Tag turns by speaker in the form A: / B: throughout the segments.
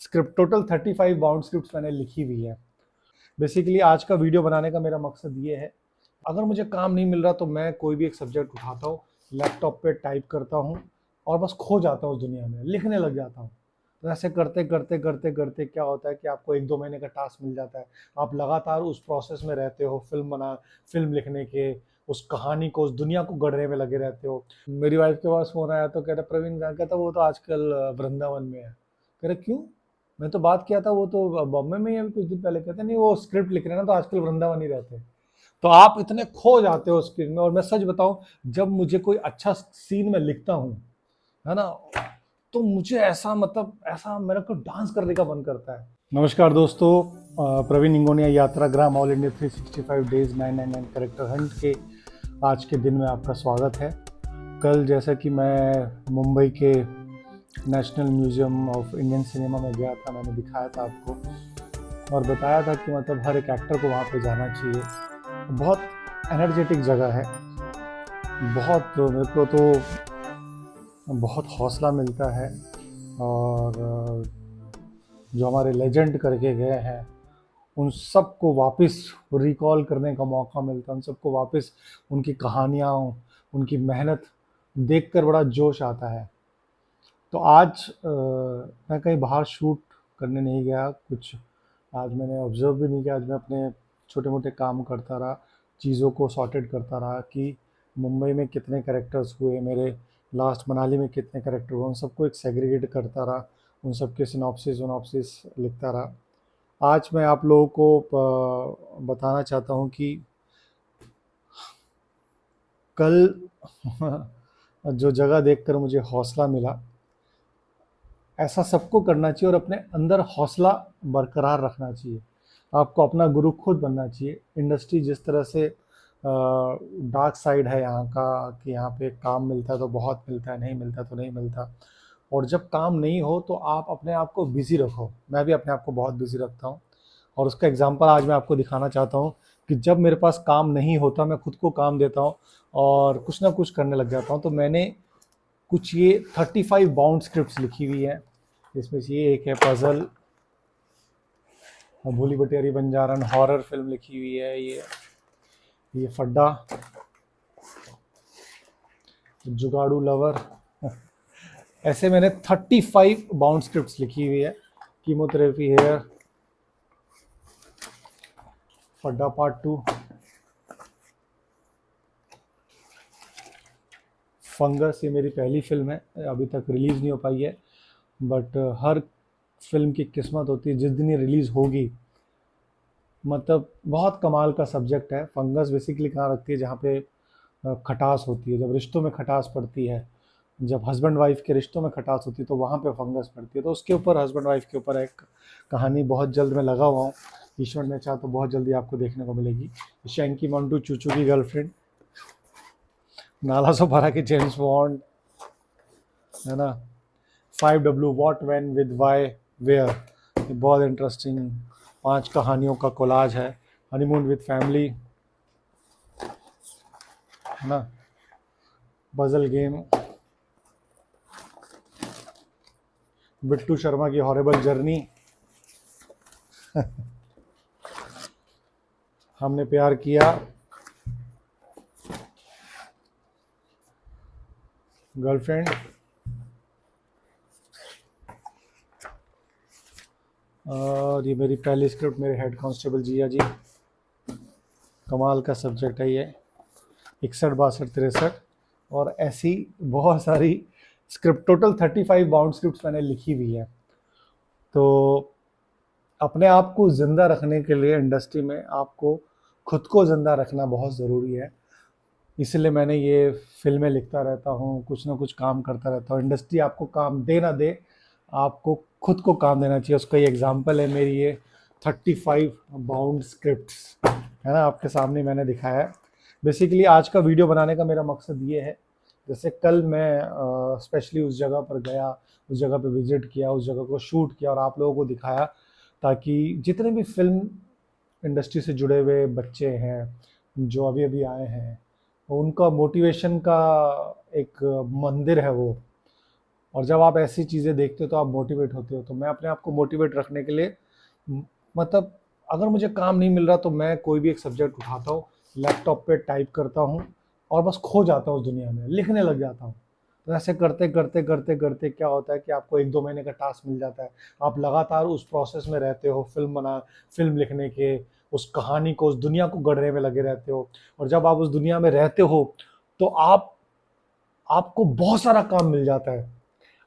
A: Script total 35 bound scripts मैंने लिखी हुई है। बेसिकली आज का वीडियो बनाने का मेरा मकसद ये है, अगर मुझे काम नहीं मिल रहा तो मैं कोई भी एक सब्जेक्ट उठाता हूँ, लैपटॉप पे टाइप करता हूँ और बस खो जाता हूँ उस दुनिया में, लिखने लग जाता हूँ। तो ऐसे करते करते करते करते क्या होता है कि आपको 1-2 महीने का टास्क मिल जाता है। आप लगातार उस प्रोसेस में रहते हो, फिल्म लिखने के, उस कहानी को, उस दुनिया को गढ़ने में लगे रहते हो। मेरी वाइफ के पास फ़ोन आया तो कह रहा, "प्रवीण कहाँ?" कहता, "वो तो आजकल वृंदावन में है।" कह रहे, "क्यों?" मैं तो बात किया था, "वो तो बॉम्बे में ही है अभी कुछ दिन पहले।" कहते, "नहीं, वो स्क्रिप्ट लिख रहे हैं ना, तो आजकल वृंदावन ही रहते हैं।" तो आप इतने खो जाते हो स्क्रीन में। और मैं सच बताऊं, जब मुझे कोई अच्छा सीन में लिखता हूं, है ना, तो मुझे ऐसा, मतलब ऐसा मेरे को डांस करने का मन करता है। नमस्कार दोस्तों, प्रवीण इंगोनिया यात्राग्राम all India 365 days 999 character hunt के आज के दिन में आपका स्वागत है। कल जैसा कि मैं मुंबई के national museum of Indian cinema में गया था, मैंने दिखाया था आपको और बताया था कि मतलब हर एक एक्टर को वहाँ पे जाना चाहिए। बहुत एनर्जेटिक जगह है। बहुत मेरे को तो बहुत हौसला मिलता है। और जो हमारे लेजेंड करके गए हैं, उन सबको वापस रिकॉल करने का मौका मिलता है। उन सबको वापस उनकी कहानियाँ, उनकी मेहनत देखकर बड़ा जोश आता है। तो आज मैं कहीं बाहर शूट करने नहीं गया कुछ। आज मैंने ऑब्ज़र्व भी नहीं किया। आज मैं अपने छोटे मोटे काम करता रहा, चीज़ों को सॉर्टेड करता रहा कि मुंबई में कितने कैरेक्टर्स हुए, मेरे लास्ट मनाली में कितने कैरेक्टर हुए, उन सबको एक सेग्रीगेट करता रहा, उन सब के सिनॉप्सिस लिखता रहा। आज मैं आप लोगों को बताना चाहता हूँ कि कल जो जगह देखकर मुझे हौसला मिला, ऐसा सबको करना चाहिए और अपने अंदर हौसला बरकरार रखना चाहिए। आपको अपना गुरु खुद बनना चाहिए। इंडस्ट्री जिस तरह से डार्क साइड है यहाँ का, कि यहाँ पे काम मिलता है तो बहुत मिलता है, नहीं मिलता तो नहीं मिलता। और जब काम नहीं हो तो आप अपने आप को बिज़ी रखो। मैं भी अपने आप को बहुत बिज़ी रखता हूँ और उसका एग्जांपल आज मैं आपको दिखाना चाहता हूँ कि जब मेरे पास काम नहीं होता, मैं खुद को काम देता हूँ और कुछ ना कुछ करने लग जाता हूँ। तो मैंने कुछ ये 35 बाउंड स्क्रिप्ट्स लिखी हुई है। इसमें से ये एक है पजल, भूली बटेरी बंजारन हॉरर फिल्म लिखी हुई है। ये फड्डा, जुगाड़ू लवर। ऐसे मैंने 35 बाउंड स्क्रिप्ट्स लिखी हुई है। कीमोथेरेपी हेयर, फड्डा पार्ट 2, फंगस, ये मेरी पहली फिल्म है, अभी तक रिलीज़ नहीं हो पाई है। बट हर फिल्म की किस्मत होती है, जिस दिन ये रिलीज़ होगी, मतलब बहुत कमाल का सब्जेक्ट है। फंगस बेसिकली कहाँ रखती है, जहाँ पे खटास होती है, जब रिश्तों में खटास पड़ती है, जब हस्बैंड वाइफ के रिश्तों में खटास होती है तो वहाँ पे फंगस पड़ती है। तो उसके ऊपर, हस्बैंड वाइफ के ऊपर एक कहानी बहुत जल्द मैं लगा हुआ हूँ। ईश्वर ने चाहा तो बहुत जल्दी आपको देखने को मिलेगी। शैंकी मंटू चूचू की गर्लफ्रेंड, नाला सोपारा की जेम्स बॉन्ड, है ना, 5W what when with why where, बहुत इंटरेस्टिंग 5 कहानियों का कोलाज है। हनीमून विद फैमिली, है ना, पजल गेम, बिट्टू शर्मा की हॉरेबल जर्नी, हमने प्यार किया, गर्लफ्रेंड, और ये मेरी पहली स्क्रिप्ट, मेरे हेड कांस्टेबल जिया जी। कमाल का सब्जेक्ट है ये, 61, 62, 63 और ऐसी बहुत सारी स्क्रिप्ट। टोटल 35 बाउंड स्क्रिप्ट्स मैंने लिखी हुई है। तो अपने आप को ज़िंदा रखने के लिए इंडस्ट्री में आपको खुद को ज़िंदा रखना बहुत ज़रूरी है। इसलिए मैंने ये फिल्में लिखता रहता हूँ, कुछ ना कुछ काम करता रहता हूँ। इंडस्ट्री आपको काम दे ना दे, आपको खुद को काम देना चाहिए। उसका ये एग्जांपल है मेरी ये 35 बाउंड स्क्रिप्ट्स, है ना, आपके सामने मैंने दिखाया है। बेसिकली आज का वीडियो बनाने का मेरा मकसद ये है, जैसे कल मैं स्पेशली उस जगह पर गया, उस जगह पे विज़िट किया, उस जगह को शूट किया और आप लोगों को दिखाया, ताकि जितने भी फिल्म इंडस्ट्री से जुड़े हुए बच्चे हैं जो अभी अभी आए हैं, उनका मोटिवेशन का एक मंदिर है वो। और जब आप ऐसी चीज़ें देखते हो तो आप मोटिवेट होते हो। तो मैं अपने आप को मोटिवेट रखने के लिए मतलब अगर मुझे काम नहीं मिल रहा तो मैं कोई भी एक सब्जेक्ट उठाता हूँ, लैपटॉप पे टाइप करता हूँ और बस खो जाता हूँ उस दुनिया में, लिखने लग जाता हूँ। तो ऐसे करते करते करते करते क्या होता है कि आपको 1-2 महीने का टास्क मिल जाता है। आप लगातार उस प्रोसेस में रहते हो, फिल्म लिखने के, उस कहानी को, उस दुनिया को गढ़ने में लगे रहते हो। और जब आप उस दुनिया में रहते हो तो आपको बहुत सारा काम मिल जाता है।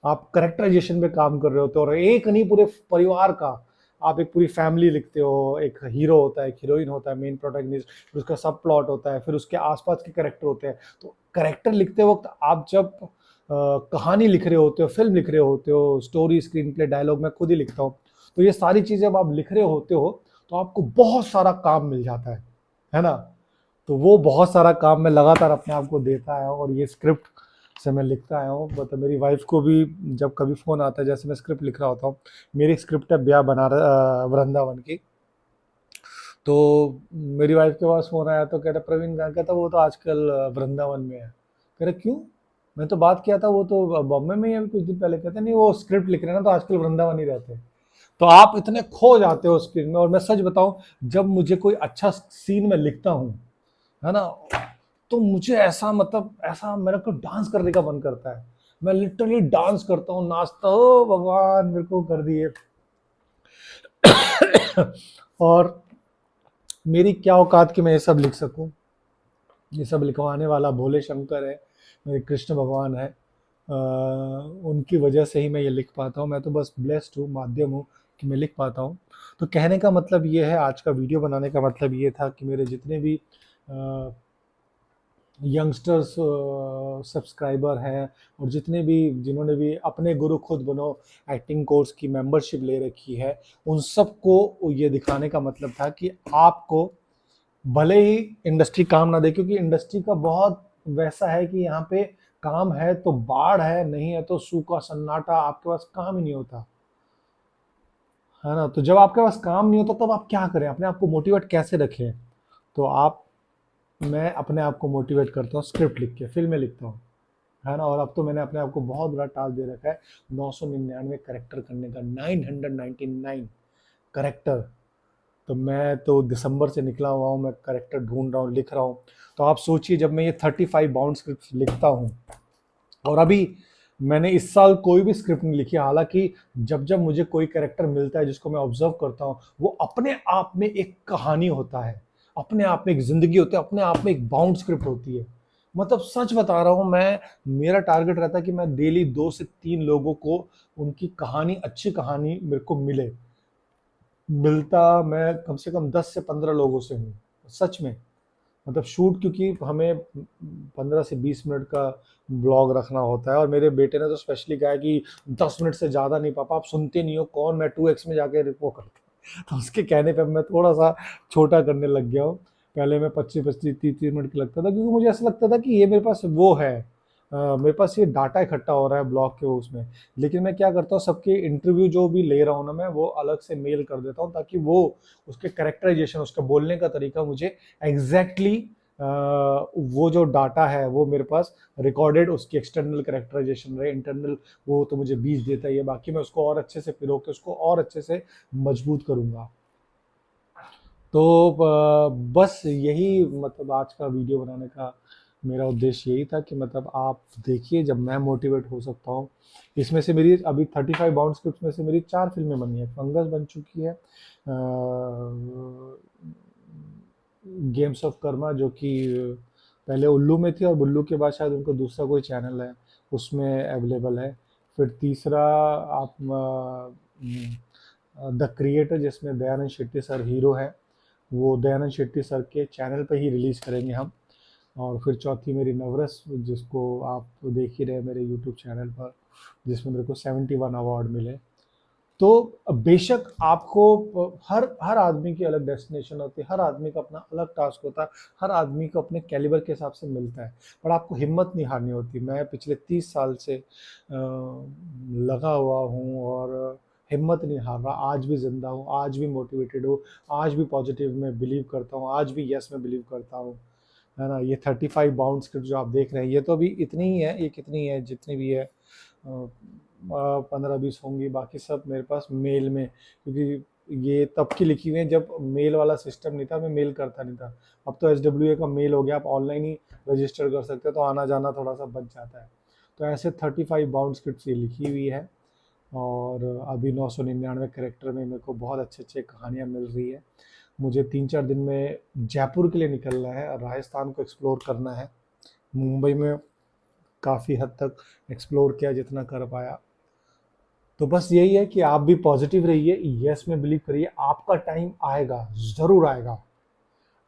A: आप कैरेक्टराइजेशन पे काम कर रहे होते हो और एक नहीं, पूरे परिवार का, आप एक पूरी फैमिली लिखते हो। एक हीरो होता है, एक हीरोइन होता है, मेन प्रोटैगनिस्ट, फिर उसका सब प्लॉट होता है, फिर उसके आसपास के कैरेक्टर होते हैं। तो कैरेक्टर लिखते वक्त आप जब कहानी लिख रहे होते हो, फिल्म लिख रहे होते हो, स्टोरी, स्क्रीन प्ले, डायलॉग मैं खुद ही लिखता हूँ। तो ये सारी चीज़ें जब आप लिख रहे होते हो तो आपको बहुत सारा काम मिल जाता है ना? तो वो बहुत सारा काम मैं लगातार अपने आप को देता आया हूँ और ये स्क्रिप्ट से मैं लिखता आया हूँ। मतलब मेरी वाइफ को भी जब कभी फ़ोन आता है, जैसे मैं स्क्रिप्ट लिख रहा होता हूँ, मेरी स्क्रिप्ट है ब्याह वृंदावन की। तो मेरी वाइफ के पास फ़ोन आया तो कह रहा, प्रवीण कहाँ? कहता वो तो आजकल वृंदावन में है। कह रहा क्यों? मैं तो बात किया था वो तो बॉम्बे में ही है अभी कुछ दिन पहले। कहते नहीं, वो स्क्रिप्ट लिख रहे हैं ना, तो आजकल वृंदावन ही रहते हैं। तो आप इतने खो जाते हो स्क्रीन में। और मैं सच बताऊं, जब मुझे कोई अच्छा सीन में लिखता हूँ, है ना, तो मुझे ऐसा, मतलब ऐसा मेरे को डांस करने का मन करता है। मैं लिटरली डांस करता हूँ, नाचता हूँ, भगवान मेरे को कर दिए। और मेरी क्या औकात कि मैं ये सब लिख सकूं। ये सब लिखवाने वाला भोले शंकर है, मेरे कृष्ण भगवान है। उनकी वजह से ही मैं ये लिख पाता हूँ। मैं तो बस ब्लेस्ड हूँ, माध्यम हूँ कि मैं लिख पाता हूँ। तो कहने का मतलब ये है, आज का वीडियो बनाने का मतलब ये था कि मेरे जितने भी यंगस्टर्स सब्सक्राइबर हैं और जितने भी, जिन्होंने भी अपने गुरु खुद बनो एक्टिंग कोर्स की मेंबरशिप ले रखी है, उन सबको ये दिखाने का मतलब था कि आपको भले ही इंडस्ट्री काम ना दे, क्योंकि इंडस्ट्री का बहुत वैसा है कि यहाँ पे काम है तो बाढ़ है, नहीं है तो सूखा सन्नाटा, आपके पास काम ही नहीं होता, है ना। तो जब आपके पास काम नहीं होता तब आप क्या करें, अपने आप को मोटिवेट कैसे रखें? तो आप मैं अपने आप को मोटिवेट करता हूँ स्क्रिप्ट लिख के, फिल्में लिखता हूँ, है ना। और अब तो मैंने अपने आप को बहुत बड़ा टास्क दे रखा है, 999 करेक्टर करने का, 999 करेक्टर। तो मैं तो दिसंबर से निकला हुआ हूँ, मैं करेक्टर ढूंढ रहा हूँ, लिख रहा हूँ। तो आप सोचिए, जब मैं ये 35 बाउंड स्क्रिप्ट लिखता हूँ, और अभी मैंने इस साल कोई भी स्क्रिप्ट नहीं लिखी, हालांकि जब जब मुझे कोई कैरेक्टर मिलता है जिसको मैं ऑब्जर्व करता हूँ, वो अपने आप में एक कहानी होता है, अपने आप में एक जिंदगी होती है, अपने आप में एक बाउंड स्क्रिप्ट होती है। मतलब सच बता रहा हूँ मैं, मेरा टारगेट रहता है कि मैं डेली 2 से 3 लोगों को उनकी कहानी, अच्छी कहानी मेरे को मिलता मैं कम से कम 10 से 15 लोगों से हूँ, सच में। मतलब शूट, क्योंकि हमें 15 से 20 मिनट का ब्लॉग रखना होता है, और मेरे बेटे ने तो स्पेशली कहा है कि 10 मिनट से ज़्यादा नहीं पापा, आप सुनते नहीं हो, कौन, मैं 2x में जाके वो करता। तो उसके कहने पे मैं थोड़ा सा छोटा करने लग गया हूँ। पहले मैं 25-25 30-30 मिनट का लगता था, क्योंकि मुझे ऐसा लगता था कि ये मेरे पास वो है, मेरे पास ये डाटा इकट्ठा हो रहा है ब्लॉग के उसमें। लेकिन मैं क्या करता हूँ, सबके इंटरव्यू जो भी ले रहा हूँ ना मैं, वो अलग से मेल कर देता हूँ, ताकि वो उसके कैरेक्टराइजेशन, उसका बोलने का तरीका मुझे एग्जैक्टली वो जो डाटा है वो मेरे पास रिकॉर्डेड, उसकी एक्सटर्नल कैरेक्टराइजेशन रहे, इंटरनल वो तो मुझे बीच देता ही है, बाकी मैं उसको और अच्छे से पिरो के उसको और अच्छे से मजबूत करूँगा। तो बस यही, मतलब आज का वीडियो बनाने का मेरा उद्देश्य यही था कि मतलब आप देखिए, जब मैं मोटिवेट हो सकता हूँ। इसमें से मेरी अभी 35 बाउंड स्क्रिप्ट में से मेरी 4 फिल्में बनी है। फंगस बन चुकी है, गेम्स ऑफ कर्मा जो कि पहले उल्लू में थी, और बुल्लू के बाद शायद उनका दूसरा कोई चैनल है, उसमें अवेलेबल है। फिर तीसरा आप द क्रिएटर, जिसमें दयानंद शेट्टी सर हीरो हैं, वो दयानंद शेट्टी सर के चैनल पे ही रिलीज़ करेंगे हम। और फिर चौथी मेरी नवरस, जिसको आप देख ही रहे हैं मेरे यूट्यूब चैनल पर, जिसमें मेरे को 71 अवार्ड मिले। तो बेशक आपको हर हर आदमी की अलग डेस्टिनेशन होती है, हर आदमी का अपना अलग टास्क होता है, हर आदमी को अपने कैलिबर के हिसाब से मिलता है। पर आपको हिम्मत नहीं हारनी होती। मैं पिछले 30 साल से लगा हुआ हूँ और हिम्मत नहीं हार रहा, आज भी जिंदा हूँ, आज भी मोटिवेटेड हूँ, आज भी पॉजिटिव में बिलीव करता हूँ, आज भी यस में बिलीव करता हूँ, है ना। ये 35 बाउंड स्क्रिप्ट जो आप देख रहे हैं, ये तो अभी इतनी ही है, ये कितनी है, जितनी भी है, 15-20 होंगी, बाकी सब मेरे पास मेल में, क्योंकि ये तब की लिखी हुई है जब मेल वाला सिस्टम नहीं था, मैं मेल करता नहीं था। अब तो SWA का मेल हो गया, आप ऑनलाइन ही रजिस्टर कर सकते हो, तो आना जाना थोड़ा सा बच जाता है। तो ऐसे 35 बाउंड स्क्रिप्ट ये लिखी हुई है, और अभी 999 कैरेक्टर में मेरे को बहुत अच्छे अच्छे कहानियाँ मिल रही है। मुझे 3-4 दिन में जयपुर के लिए निकलना है और राजस्थान को एक्सप्लोर करना है। मुंबई में काफ़ी हद तक एक्सप्लोर किया जितना कर पाया। तो बस यही है कि आप भी पॉजिटिव रहिए, यस में बिलीव करिए, आपका टाइम आएगा, ज़रूर आएगा।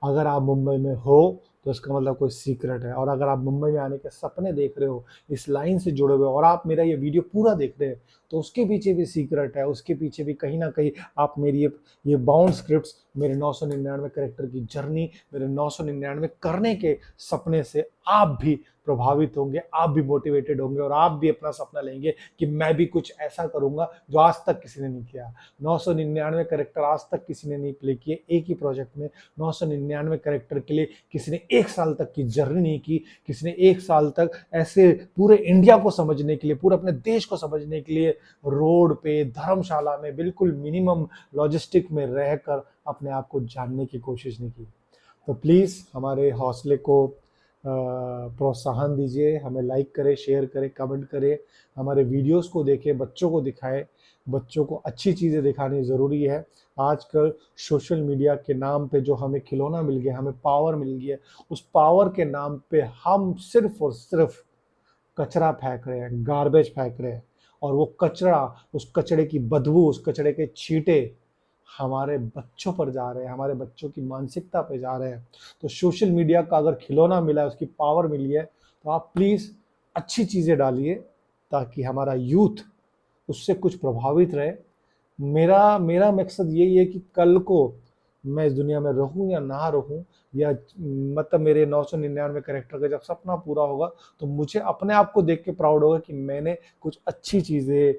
A: अगर आप मुंबई में हो तो इसका मतलब कोई सीक्रेट है, और अगर आप मुंबई में आने के सपने देख रहे हो, इस लाइन से जुड़े हुए हो, और आप मेरा ये वीडियो पूरा देख रहे हैं, तो उसके पीछे भी सीक्रेट है, उसके पीछे भी कहीं ना कहीं आप मेरी ये बाउंड स्क्रिप्ट्स, मेरे 999 कैरेक्टर की जर्नी, मेरे 999 करने के सपने से आप भी प्रभावित होंगे, आप भी मोटिवेटेड होंगे, और आप भी अपना सपना लेंगे कि मैं भी कुछ ऐसा करूंगा जो आज तक किसी ने नहीं किया। 999 कैरेक्टर आज तक किसी ने नहीं प्ले किए एक ही प्रोजेक्ट में। 999 कैरेक्टर के लिए किसी ने 1 साल तक की जर्नी नहीं की, किसी ने 1 साल तक ऐसे पूरे इंडिया को समझने के लिए, पूरे अपने देश को समझने के लिए रोड पे, धर्मशाला में, बिल्कुल मिनिमम लॉजिस्टिक में रहकर अपने आप को जानने की कोशिश नहीं की। तो प्लीज़ हमारे हौसले को प्रोत्साहन दीजिए, हमें लाइक करें, शेयर करें, कमेंट करें, हमारे वीडियोस को देखें, बच्चों को दिखाएं। बच्चों को अच्छी चीज़ें दिखानी ज़रूरी है। आजकल सोशल मीडिया के नाम पे जो हमें खिलौना मिल गया, हमें पावर मिल गया, उस पावर के नाम पे हम सिर्फ और सिर्फ कचरा फेंक रहे हैं, गार्बेज फेंक रहे हैं, और वो कचरा, उस कचरे की बदबू, उस कचरे के छींटे हमारे बच्चों पर जा रहे हैं, हमारे बच्चों की मानसिकता पे जा रहे हैं। तो सोशल मीडिया का अगर खिलौना मिला है, उसकी पावर मिली है, तो आप प्लीज़ अच्छी चीज़ें डालिए ताकि हमारा यूथ उससे कुछ प्रभावित रहे। मेरा मकसद यही है कि कल को मैं इस दुनिया में रहूं या ना रहूं, या मतलब मेरे 999 कैरेक्टर का जब सपना पूरा होगा, तो मुझे अपने आप को देख के प्राउड होगा कि मैंने कुछ अच्छी चीज़ें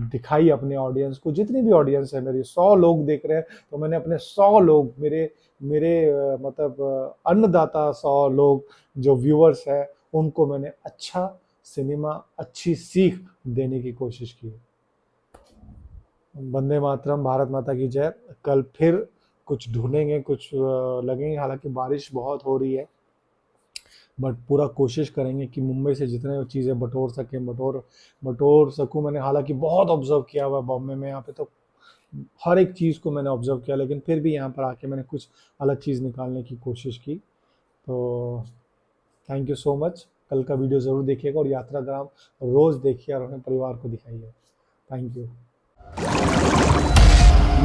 A: दिखाई अपने ऑडियंस को। जितनी भी ऑडियंस है मेरी, 100 लोग देख रहे हैं, तो मैंने अपने 100 लोग, मेरे मेरे मतलब अन्नदाता 100 लोग जो व्यूअर्स हैं, उनको मैंने अच्छा सिनेमा, अच्छी सीख देने की कोशिश की। वंदे मातरम, भारत माता की जय। कल फिर कुछ ढूंढेंगे, कुछ लगेंगे। हालांकि बारिश बहुत हो रही है, बट पूरा कोशिश करेंगे कि मुंबई से जितने चीज़ें बटोर सकूं। मैंने हालांकि बहुत ऑब्जर्व किया हुआ बॉम्बे में, यहाँ पे तो हर एक चीज़ को मैंने ऑब्जर्व किया, लेकिन फिर भी यहाँ पर आके मैंने कुछ अलग चीज़ निकालने की कोशिश की। तो थैंक यू सो मच। कल का वीडियो ज़रूर देखिएगा, और यात्राग्राम रोज़ देखिए और अपने परिवार को दिखाइए। Thank you.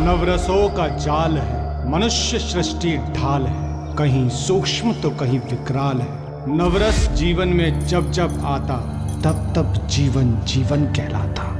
B: नवरसों का जाल है, मनुष्य सृष्टि ढाल है, कहीं सूक्ष्म तो कहीं विकराल है। नवरस जीवन में जब जब आता, तब तब जीवन जीवन कहलाता।